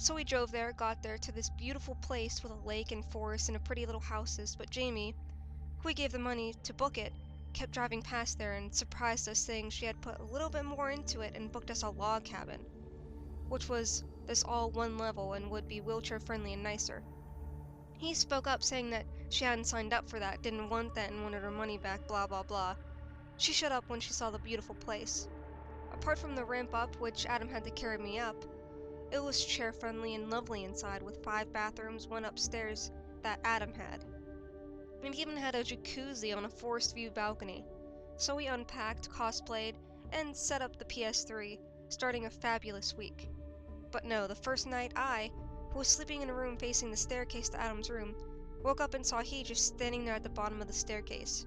So we drove there, got there to this beautiful place with a lake and forest and a pretty little houses, but Jamie, who we gave the money to book it, kept driving past there and surprised us saying she had put a little bit more into it and booked us a log cabin, which was this all one level and would be wheelchair friendly and nicer. He spoke up saying that she hadn't signed up for that, didn't want that and wanted her money back, blah blah blah. She shut up when she saw the beautiful place. Apart from the ramp up, which Adam had to carry me up, it was chair friendly and lovely inside with 5 bathrooms, one upstairs that Adam had. It even had a jacuzzi on a forest view balcony. So we unpacked, cosplayed, and set up the PS3, starting a fabulous week. But no, the first night who was sleeping in a room facing the staircase to Adam's room, woke up and saw he just standing there at the bottom of the staircase.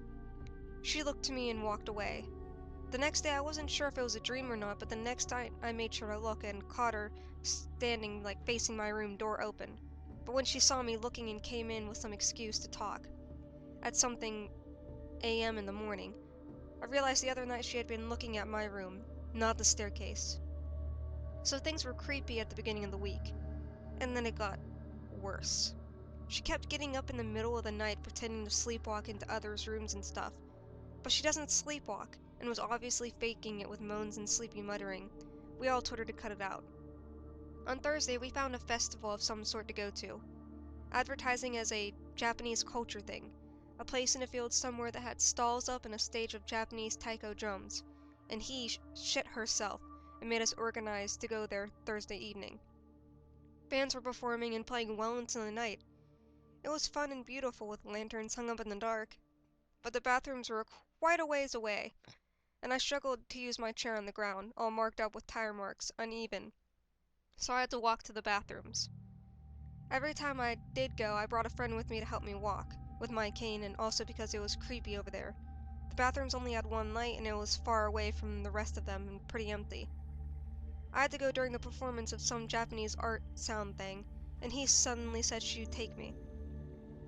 She looked to me and walked away. The next day I wasn't sure if it was a dream or not, but the next night I made sure to look and caught her standing facing my room, door open. But when she saw me looking and came in with some excuse to talk, at something a.m. in the morning, I realized the other night she had been looking at my room, not the staircase. So things were creepy at the beginning of the week, and then it got worse. She kept getting up in the middle of the night pretending to sleepwalk into others' rooms and stuff, but she doesn't sleepwalk, and was obviously faking it with moans and sleepy muttering. We all told her to cut it out. On Thursday, we found a festival of some sort to go to, advertising as a Japanese culture thing, a place in a field somewhere that had stalls up and a stage of Japanese taiko drums, and he shit herself and made us organize to go there Thursday evening. Bands were performing and playing well into the night. It was fun and beautiful with lanterns hung up in the dark, but the bathrooms were quite a ways away, and I struggled to use my chair on the ground, all marked up with tire marks, uneven, so I had to walk to the bathrooms. Every time I did go, I brought a friend with me to help me walk, with my cane, and also because it was creepy over there. The bathrooms only had one light, and it was far away from the rest of them and pretty empty. I had to go during the performance of some Japanese art sound thing, and he suddenly said she'd take me.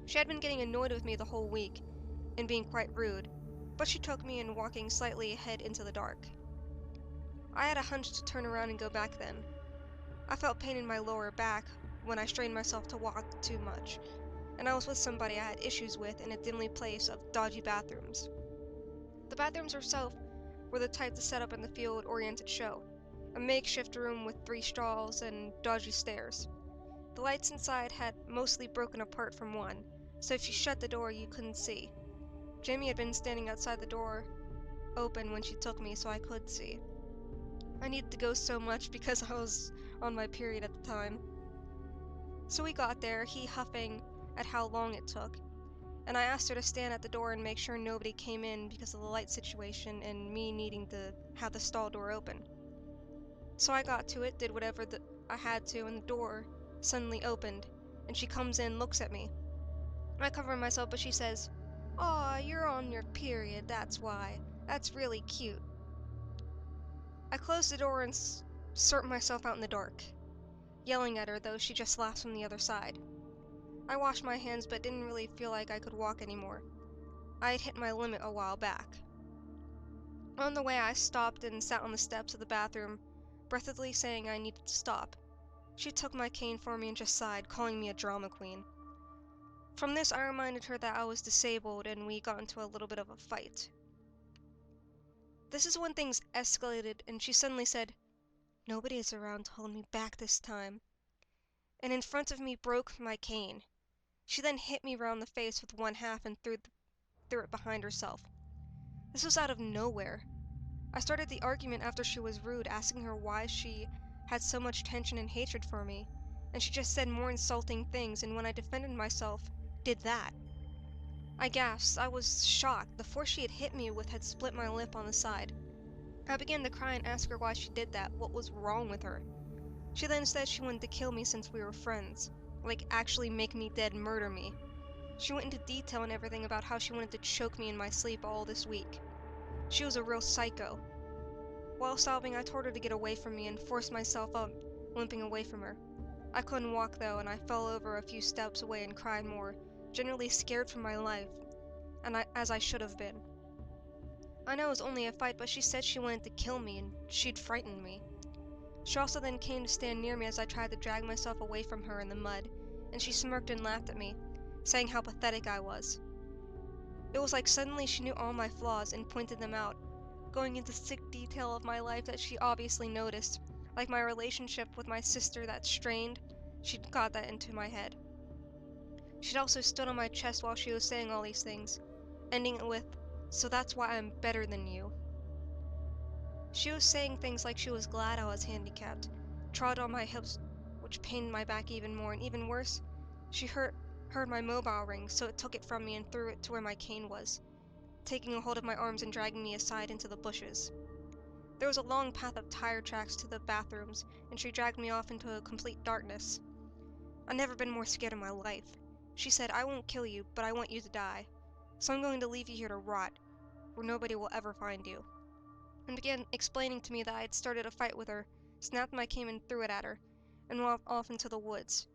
She had been getting annoyed with me the whole week, and being quite rude, but she took me and walking slightly ahead into the dark. I had a hunch to turn around and go back then. I felt pain in my lower back when I strained myself to walk too much, and I was with somebody I had issues with in a dimly place of dodgy bathrooms. The bathrooms herself were the type to set up in the field-oriented show, a makeshift room with 3 stalls and dodgy stairs. The lights inside had mostly broken apart from one, so if you shut the door you couldn't see. Jamie had been standing outside the door open when she took me, so I could see. I needed to go so much because I was on my period at the time. So we got there, he huffing at how long it took, and I asked her to stand at the door and make sure nobody came in because of the light situation and me needing to have the stall door open. So I got to it, did whatever I had to, and the door suddenly opened, and she comes in, looks at me. I cover myself, but she says, "Aw, you're on your period, that's why. That's really cute." I closed the door and sort myself out in the dark, yelling at her, though she just laughs from the other side. I washed my hands, but didn't really feel like I could walk anymore. I had hit my limit a while back. On the way, I stopped and sat on the steps of the bathroom, breathlessly saying I needed to stop. She took my cane for me and just sighed, calling me a drama queen. From this, I reminded her that I was disabled, and we got into a little bit of a fight. This is when things escalated, and she suddenly said, "Nobody is around to hold me back this time," and in front of me broke my cane. She then hit me round the face with one half and threw it behind herself. This was out of nowhere. I started the argument after she was rude, asking her why she had so much tension and hatred for me, and she just said more insulting things, and when I defended myself, did that. I gasped. I was shocked. The force she had hit me with had split my lip on the side. I began to cry and ask her why she did that, what was wrong with her. She then said she wanted to kill me since we were friends, like actually make me dead, murder me. She went into detail and everything about how she wanted to choke me in my sleep all this week. She was a real psycho. While sobbing, I told her to get away from me and forced myself up, limping away from her. I couldn't walk though, and I fell over a few steps away and cried more, generally scared for my life, as I should have been. I know it was only a fight, but she said she wanted to kill me and she'd frightened me. She also then came to stand near me as I tried to drag myself away from her in the mud, and she smirked and laughed at me, saying how pathetic I was. It was like suddenly she knew all my flaws and pointed them out, going into sick detail of my life that she obviously noticed, like my relationship with my sister that strained. She'd got that into my head. She'd also stood on my chest while she was saying all these things, ending it with, "So that's why I'm better than you." She was saying things like she was glad I was handicapped, trod on my hips, which pained my back even more, and even worse, she heard my mobile ring, so it took it from me and threw it to where my cane was, taking a hold of my arms and dragging me aside into the bushes. There was a long path of tire tracks to the bathrooms, and she dragged me off into a complete darkness. I'd never been more scared in my life. She said, "I won't kill you, but I want you to die. So I'm going to leave you here to rot, where nobody will ever find you." And began explaining to me that I had started a fight with her, snapped my cane and threw it at her, and walked off into the woods.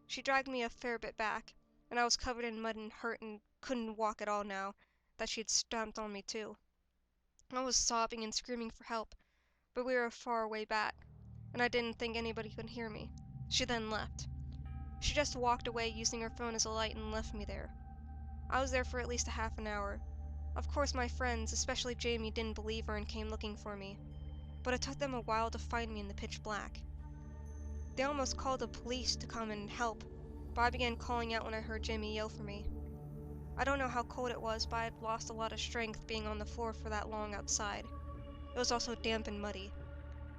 She dragged me a fair bit back, and I was covered in mud and hurt and couldn't walk at all now that she had stamped on me too. I was sobbing and screaming for help, but we were far way back, and I didn't think anybody could hear me. She then left. She just walked away using her phone as a light and left me there. I was there for at least a half an hour. Of course my friends, especially Jamie, didn't believe her and came looking for me, but it took them a while to find me in the pitch black. They almost called the police to come and help, but I began calling out when I heard Jamie yell for me. I don't know how cold it was, but I had lost a lot of strength being on the floor for that long outside. It was also damp and muddy.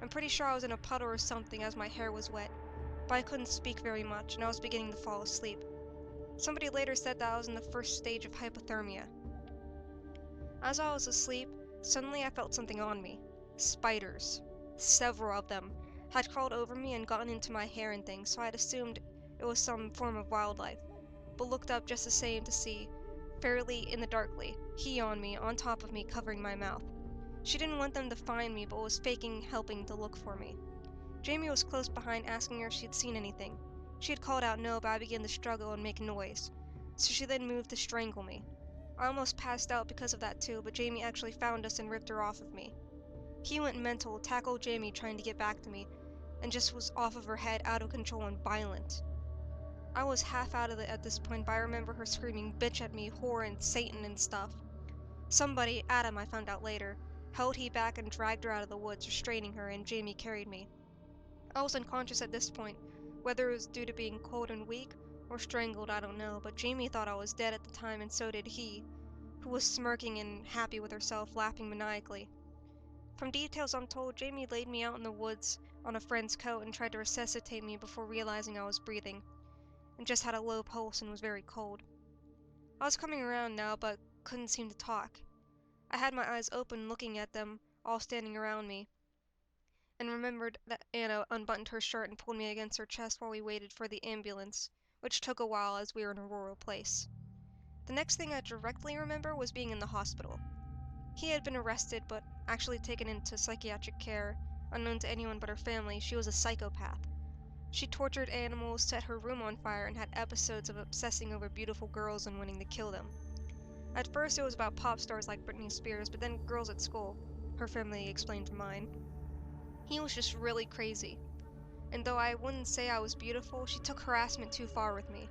I'm pretty sure I was in a puddle or something as my hair was wet, but I couldn't speak very much and I was beginning to fall asleep. Somebody later said that I was in the first stage of hypothermia. As I was asleep, suddenly I felt something on me. Spiders. Several of them had crawled over me and gotten into my hair and things, so I had assumed it was some form of wildlife, but looked up just the same to see, fairly in the darkly, he on me, on top of me, covering my mouth. She didn't want them to find me, but was faking helping to look for me. Jamie was close behind, asking her if she'd seen anything. She had called out no, but I began to struggle and make noise, so she then moved to strangle me. I almost passed out because of that too, but Jamie actually found us and ripped her off of me. He went mental, tackled Jamie trying to get back to me, and just was off of her head, out of control and violent. I was half out of it at this point, but I remember her screaming bitch at me, whore and Satan and stuff. Somebody, Adam I found out later, held he back and dragged her out of the woods, restraining her, and Jamie carried me. I was unconscious at this point. Whether it was due to being cold and weak, or strangled, I don't know, but Jamie thought I was dead at the time, and so did he, who was smirking and happy with herself, laughing maniacally. From details I'm told, Jamie laid me out in the woods on a friend's coat and tried to resuscitate me before realizing I was breathing, and just had a low pulse and was very cold. I was coming around now, but couldn't seem to talk. I had my eyes open looking at them, all standing around me, and remembered that Anna unbuttoned her shirt and pulled me against her chest while we waited for the ambulance, which took a while as we were in a rural place. The next thing I directly remember was being in the hospital. He had been arrested, but actually taken into psychiatric care. Unknown to anyone but her family, she was a psychopath. She tortured animals, set her room on fire, and had episodes of obsessing over beautiful girls and wanting to kill them. At first it was about pop stars like Britney Spears, but then girls at school, her family explained to mine. He was just really crazy. And though I wouldn't say I was beautiful, she took harassment too far with me.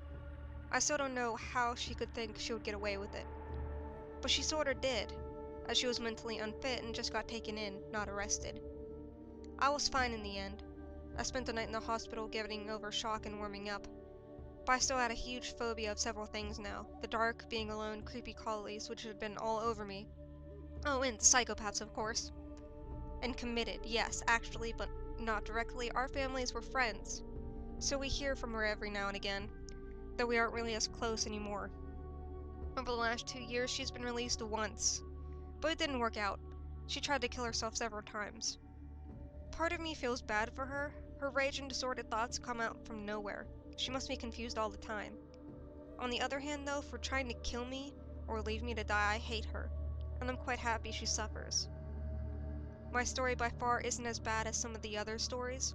I still don't know how she could think she would get away with it. But she sorta did, as she was mentally unfit and just got taken in, not arrested. I was fine in the end. I spent the night in the hospital getting over shock and warming up. But I still had a huge phobia of several things now. The dark, being alone, creepy collies, which had been all over me. Oh, and psychopaths, of course. And committed, yes, actually, but not directly. Our families were friends, so we hear from her every now and again, though we aren't really as close anymore. Over the last 2 years, she's been released once, but it didn't work out. She tried to kill herself several times. Part of me feels bad for her. Her rage and disordered thoughts come out from nowhere. She must be confused all the time. On the other hand, though, for trying to kill me or leave me to die, I hate her, and I'm quite happy she suffers. My story by far isn't as bad as some of the other stories,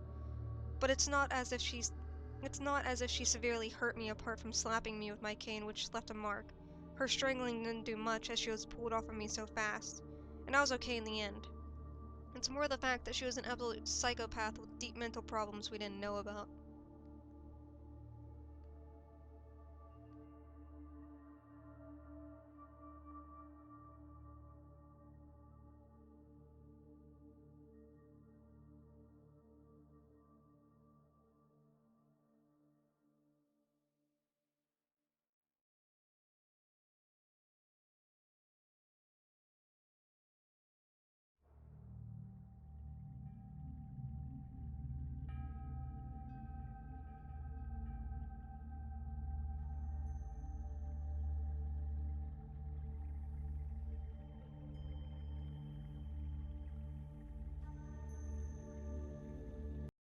but it's not as if she severely hurt me apart from slapping me with my cane, which left a mark. Her strangling didn't do much as she was pulled off of me so fast, and I was okay in the end. It's more the fact that she was an absolute psychopath with deep mental problems we didn't know about.